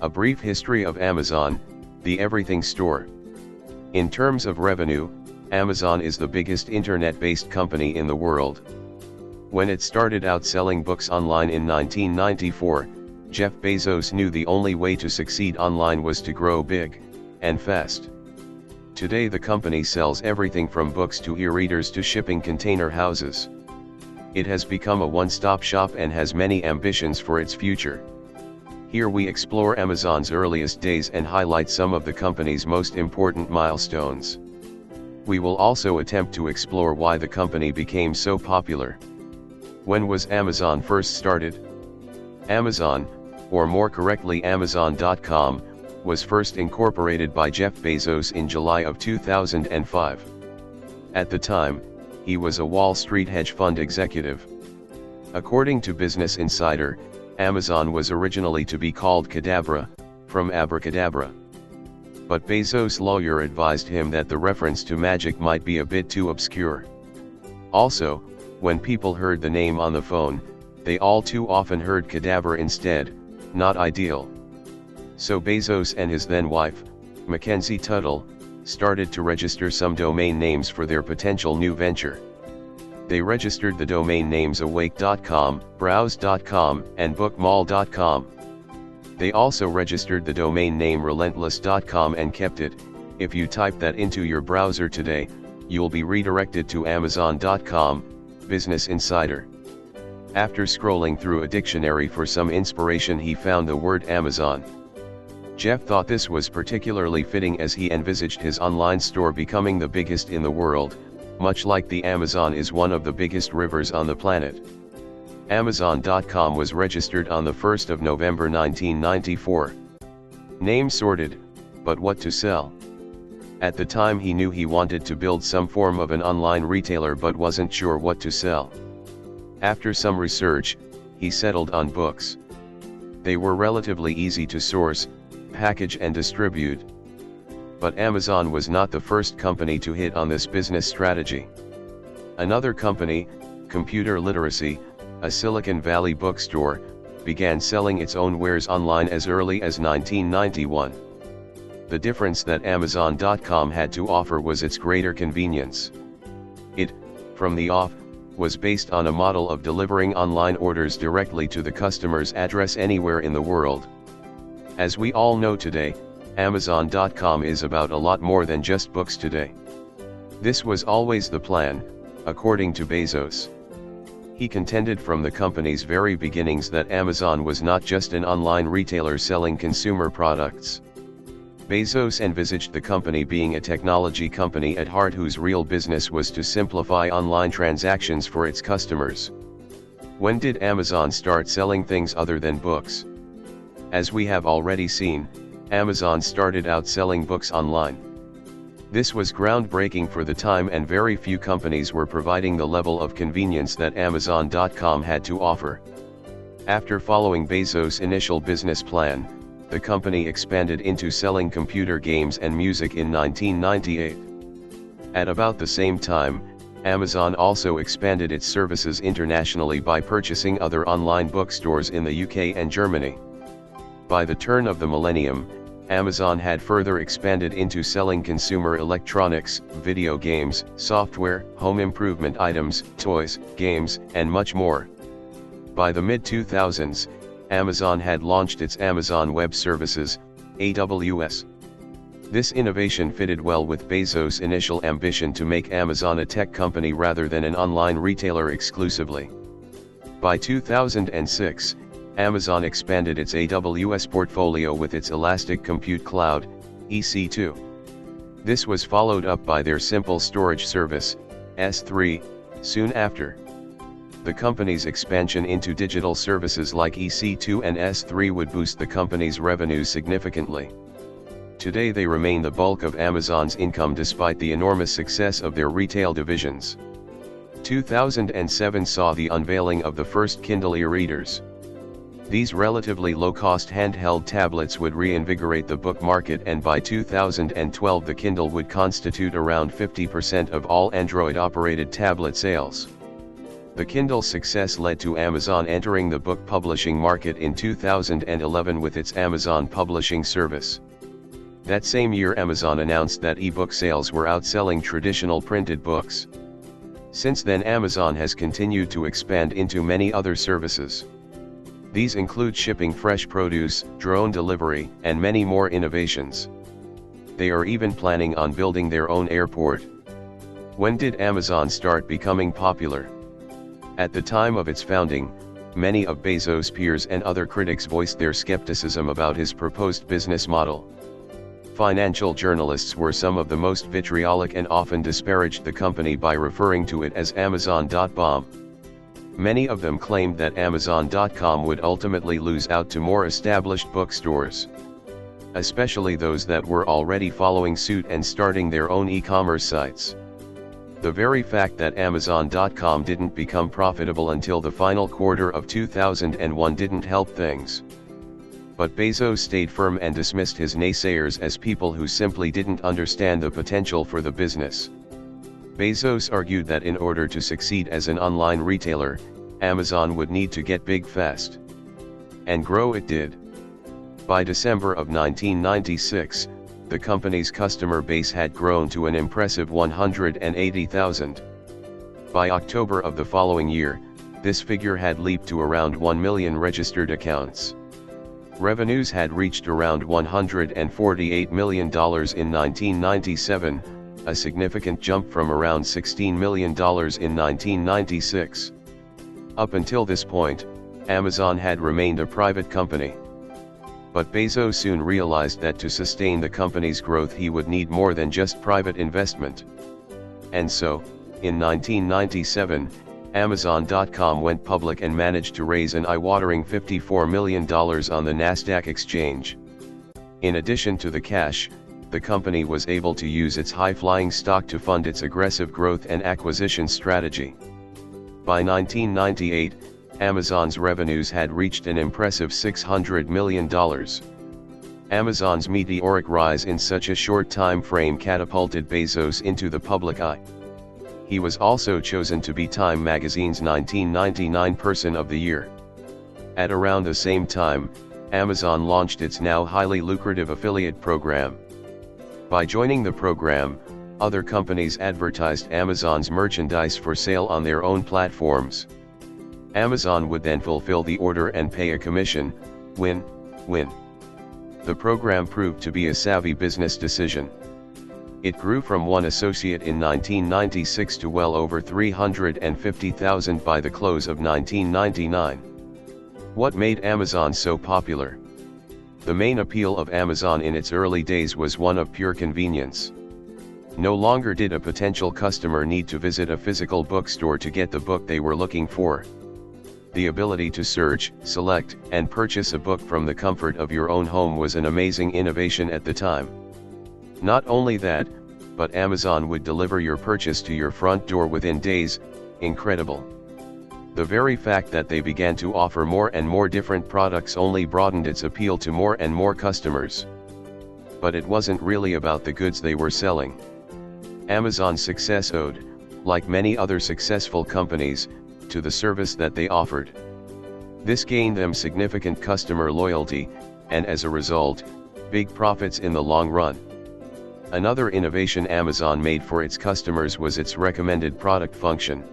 A brief history of Amazon, the everything store. In terms of revenue, Amazon is the biggest internet-based company in the world. When it started out selling books online in 1994, Jeff Bezos knew the only way to succeed online was to grow big and fast. Today the company sells everything from books to e-readers to shipping container houses. It has become a one-stop shop and has many ambitions for its future. Here we explore Amazon's earliest days and highlight some of the company's most important milestones. We will also attempt to explore why the company became so popular. When was Amazon first started? Amazon, or more correctly Amazon.com, was first incorporated by Jeff Bezos in July of 2005. At the time, he was a Wall Street hedge fund executive. According to Business Insider, Amazon was originally to be called Cadabra, from abracadabra. But Bezos' lawyer advised him that the reference to magic might be a bit too obscure. Also, when people heard the name on the phone, they all too often heard cadaver instead, not ideal. So Bezos and his then wife, Mackenzie Tuttle, started to register some domain names for their potential new venture. They registered the domain names awake.com, browse.com, and bookmall.com. They also registered the domain name relentless.com and kept it. If you type that into your browser today, you'll be redirected to amazon.com, Business Insider. After scrolling through a dictionary for some inspiration, he found the word Amazon. Jeff thought this was particularly fitting as he envisaged his online store becoming the biggest in the world, much like the Amazon is one of the biggest rivers on the planet. Amazon.com was registered on the 1st of November 1994. Name sorted, but what to sell? At the time he knew he wanted to build some form of an online retailer but wasn't sure what to sell. After some research, he settled on books. They were relatively easy to source, package and distribute. But Amazon was not the first company to hit on this business strategy. Another company, Computer Literacy, a Silicon Valley bookstore, began selling its own wares online as early as 1991. The difference that Amazon.com had to offer was its greater convenience. It, from the off, was based on a model of delivering online orders directly to the customer's address anywhere in the world. As we all know today, Amazon.com is about a lot more than just books today. This was always the plan, according to Bezos. He contended from the company's very beginnings that Amazon was not just an online retailer selling consumer products. Bezos envisaged the company being a technology company at heart whose real business was to simplify online transactions for its customers. When did Amazon start selling things other than books? As we have already seen, Amazon started out selling books online. This was groundbreaking for the time and very few companies were providing the level of convenience that Amazon.com had to offer. After following Bezos' initial business plan, the company expanded into selling computer games and music in 1998. At about the same time, Amazon also expanded its services internationally by purchasing other online bookstores in the UK and Germany. By the turn of the millennium, Amazon had further expanded into selling consumer electronics, video games, software, home improvement items, toys, games, and much more. By the mid-2000s, Amazon had launched its Amazon Web Services, AWS. This innovation fitted well with Bezos' initial ambition to make Amazon a tech company rather than an online retailer exclusively. By 2006, Amazon expanded its AWS portfolio with its Elastic Compute Cloud, EC2. This was followed up by their Simple Storage Service, S3, soon after. The company's expansion into digital services like EC2 and S3 would boost the company's revenues significantly. Today they remain the bulk of Amazon's income despite the enormous success of their retail divisions. 2007 saw the unveiling of the first Kindle e-readers. These relatively low-cost handheld tablets would reinvigorate the book market, and by 2012 the Kindle would constitute around 50% of all Android-operated tablet sales. The Kindle success led to Amazon entering the book publishing market in 2011 with its Amazon publishing service. That same year, Amazon announced that ebook sales were outselling traditional printed books. Since then, Amazon has continued to expand into many other services. These include shipping fresh produce, drone delivery, and many more innovations. They are even planning on building their own airport. When did Amazon start becoming popular? At the time of its founding, many of Bezos' peers and other critics voiced their skepticism about his proposed business model. Financial journalists were some of the most vitriolic and often disparaged the company by referring to it as Amazon.bomb. Many of them claimed that Amazon.com would ultimately lose out to more established bookstores, especially those that were already following suit and starting their own e-commerce sites. The very fact that Amazon.com didn't become profitable until the final quarter of 2001 didn't help things. But Bezos stayed firm and dismissed his naysayers as people who simply didn't understand the potential for the business. Bezos argued that in order to succeed as an online retailer, Amazon would need to get big fast. And grow it did. By December of 1996, the company's customer base had grown to an impressive 180,000. By October of the following year, this figure had leaped to around 1 million registered accounts. Revenues had reached around $148 million in 1997, a significant jump from around $16 million in 1996. Up until this point, Amazon had remained a private company. But Bezos soon realized that to sustain the company's growth he would need more than just private investment. And so, in 1997, Amazon.com went public and managed to raise an eye-watering $54 million on the Nasdaq exchange. In addition to the cash, the company was able to use its high-flying stock to fund its aggressive growth and acquisition strategy. By 1998, Amazon's revenues had reached an impressive $600 million. Amazon's meteoric rise in such a short time frame catapulted Bezos into the public eye. He was also chosen to be Time magazine's 1999 Person of the Year. At around the same time, Amazon launched its now highly lucrative affiliate program. By joining the program, other companies advertised Amazon's merchandise for sale on their own platforms. Amazon would then fulfill the order and pay a commission. Win-win. The program proved to be a savvy business decision. It grew from one associate in 1996 to well over 350,000 by the close of 1999. What made Amazon so popular? The main appeal of Amazon in its early days was one of pure convenience. No longer did a potential customer need to visit a physical bookstore to get the book they were looking for. The ability to search, select, and purchase a book from the comfort of your own home was an amazing innovation at the time. Not only that, but Amazon would deliver your purchase to your front door within days. Incredible. The very fact that they began to offer more and more different products only broadened its appeal to more and more customers. But it wasn't really about the goods they were selling. Amazon's success owed, like many other successful companies, to the service that they offered. This gained them significant customer loyalty, and as a result, big profits in the long run. Another innovation Amazon made for its customers was its recommended product function.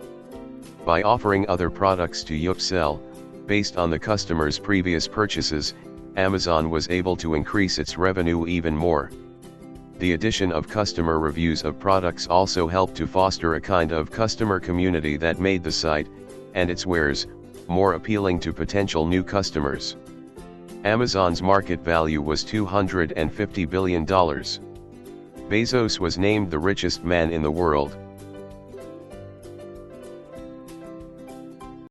By offering other products to upsell, based on the customer's previous purchases, Amazon was able to increase its revenue even more. The addition of customer reviews of products also helped to foster a kind of customer community that made the site, and its wares, more appealing to potential new customers. Amazon's market value was $250 billion. Bezos was named the richest man in the world.